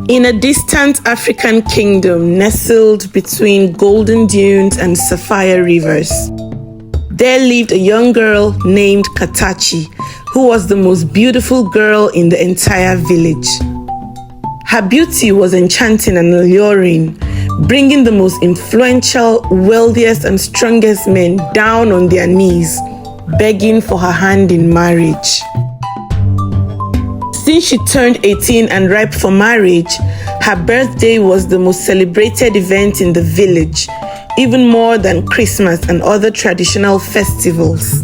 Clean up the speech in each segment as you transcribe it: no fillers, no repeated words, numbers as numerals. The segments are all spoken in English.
In a distant African kingdom nestled between golden dunes and sapphire rivers, there lived a young girl named Katachi, who was the most beautiful girl in the entire village. Her beauty was enchanting and alluring, bringing the most influential, wealthiest, and strongest men down on their knees, begging for her hand in marriage. Since she turned 18 and ripe for marriage, her birthday was the most celebrated event in the village, even more than Christmas and other traditional festivals.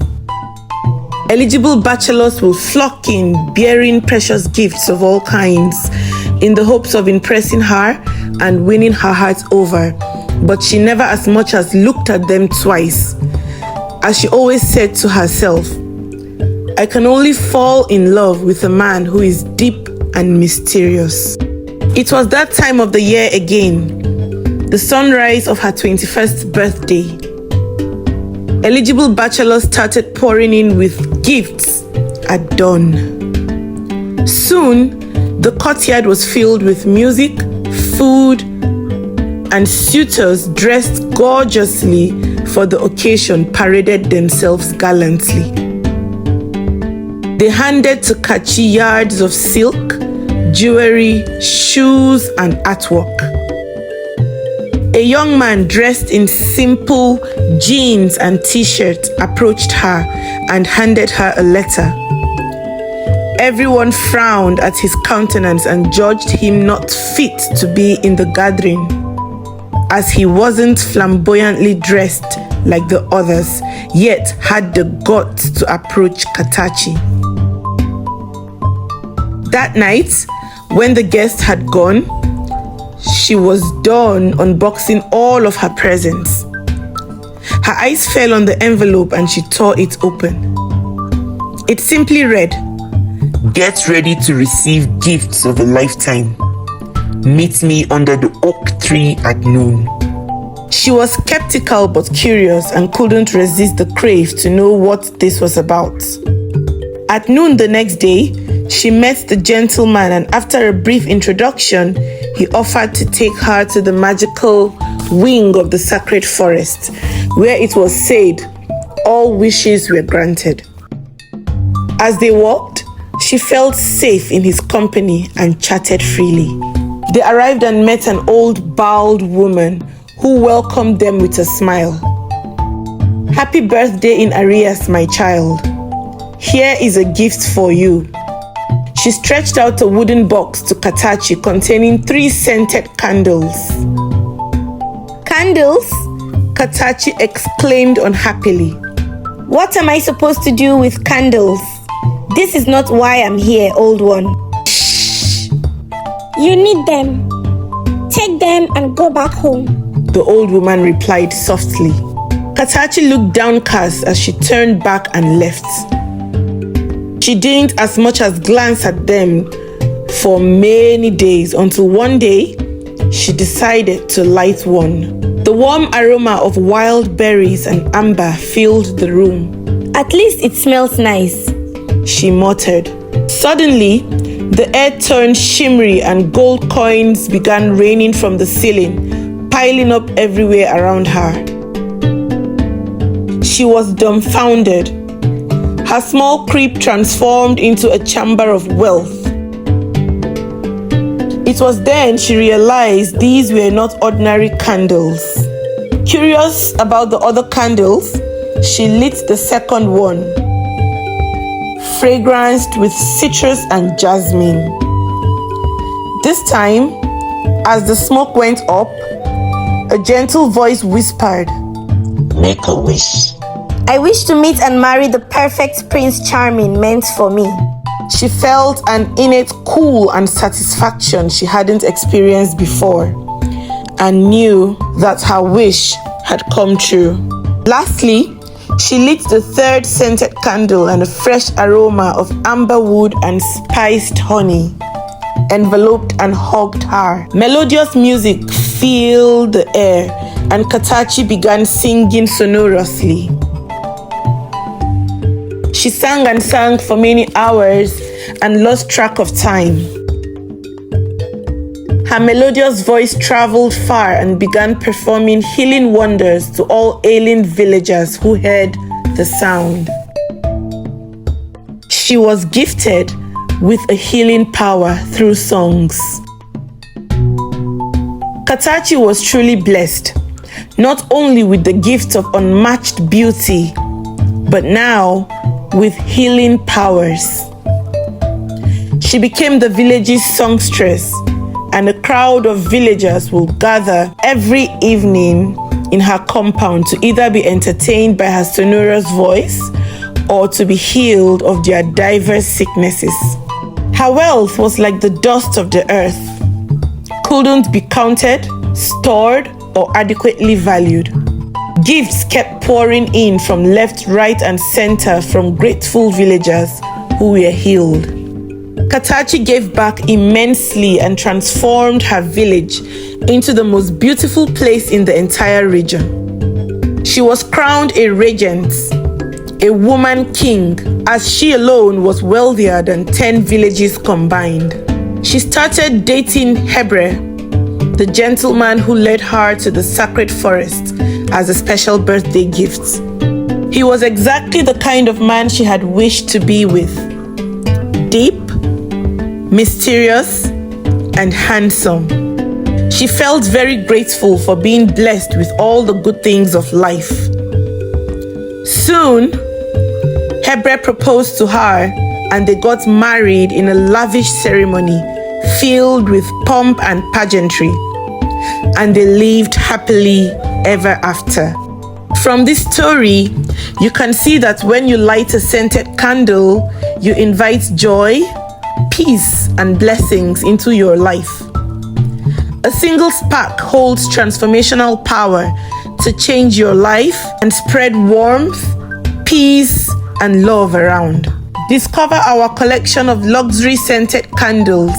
Eligible bachelors will flock in, bearing precious gifts of all kinds, in the hopes of impressing her and winning her heart over. But she never as much as looked at them twice, as she always said to herself, "I can only fall in love with a man who is deep and mysterious." It was that time of the year again, the sunrise of her 21st birthday. Eligible bachelors started pouring in with gifts at dawn. Soon, the courtyard was filled with music, food, and suitors dressed gorgeously for the occasion paraded themselves gallantly. They handed to Kachi yards of silk, jewelry, shoes, and artwork. A young man dressed in simple jeans and t-shirt approached her and handed her a letter. Everyone frowned at his countenance and judged him not fit to be in the gathering, as he wasn't flamboyantly dressed like the others, yet had the guts to approach Katachi. That night, when the guests had gone, she was done unboxing all of her presents. Her eyes fell on the envelope and she tore it open. It simply read, "Get ready to receive gifts of a lifetime. Meet me under the oak tree at noon." She was skeptical but curious and couldn't resist the crave to know what this was about. At noon the next day, she met the gentleman, and after a brief introduction, he offered to take her to the magical wing of the sacred forest, where it was said all wishes were granted. As they walked, she felt safe in his company and chatted freely. They arrived and met an old bald woman who welcomed them with a smile. "Happy birthday in arrears, my child. Here is a gift for you." She stretched out a wooden box to Katachi containing 3 scented candles. "Candles?" Katachi exclaimed unhappily. "What am I supposed to do with candles? This is not why I'm here, old one." "Shh! You need them. Take them and go back home," the old woman replied softly. Katachi looked downcast as she turned back and left. She didn't as much as glance at them for many days until one day she decided to light one. The warm aroma of wild berries and amber filled the room. "At least it smells nice," she muttered. Suddenly, the air turned shimmery and gold coins began raining from the ceiling, piling up everywhere around her. She was dumbfounded. Her small crib transformed into a chamber of wealth. It was then she realized these were not ordinary candles. Curious about the other candles, she lit the second one, fragranced with citrus and jasmine. This time, as the smoke went up, a gentle voice whispered, "Make a wish." "I wish to meet and marry the perfect Prince Charming meant for me." She felt an innate cool and satisfaction she hadn't experienced before, and knew that her wish had come true. Lastly, she lit the 3rd scented candle, and a fresh aroma of amber wood and spiced honey enveloped and hugged her. Melodious music filled the air, and Katachi began singing sonorously. She sang and sang for many hours and lost track of time. Her melodious voice traveled far and began performing healing wonders to all ailing villagers who heard the sound. She was gifted with a healing power through songs. Katachi was truly blessed, not only with the gift of unmatched beauty, but now with healing powers. She became the village's songstress, and a crowd of villagers will gather every evening in her compound to either be entertained by her sonorous voice or to be healed of their diverse sicknesses. Her wealth was like the dust of the earth, couldn't be counted, stored, or adequately valued. Gifts kept pouring in from left, right, and center from grateful villagers who were healed. Katachi gave back immensely and transformed her village into the most beautiful place in the entire region. She was crowned a regent, a woman king, as she alone was wealthier than 10 villages combined. She started dating Hebre, the gentleman who led her to the sacred forest as a special birthday gift. He was exactly the kind of man she had wished to be with. Deep, mysterious, and handsome. She felt very grateful for being blessed with all the good things of life. Soon, Hebre proposed to her and they got married in a lavish ceremony filled with pomp and pageantry, and they lived happily ever after. From this story, you can see that when you light a scented candle, you invite joy, peace, and blessings into your life. A single spark holds transformational power to change your life and spread warmth, peace, and love around. Discover our collection of luxury scented candles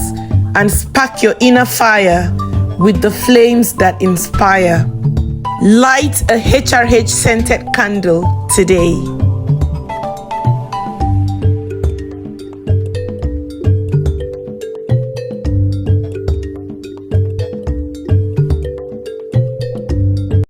and spark your inner fire with the flames that inspire. Light a HRH scented candle today.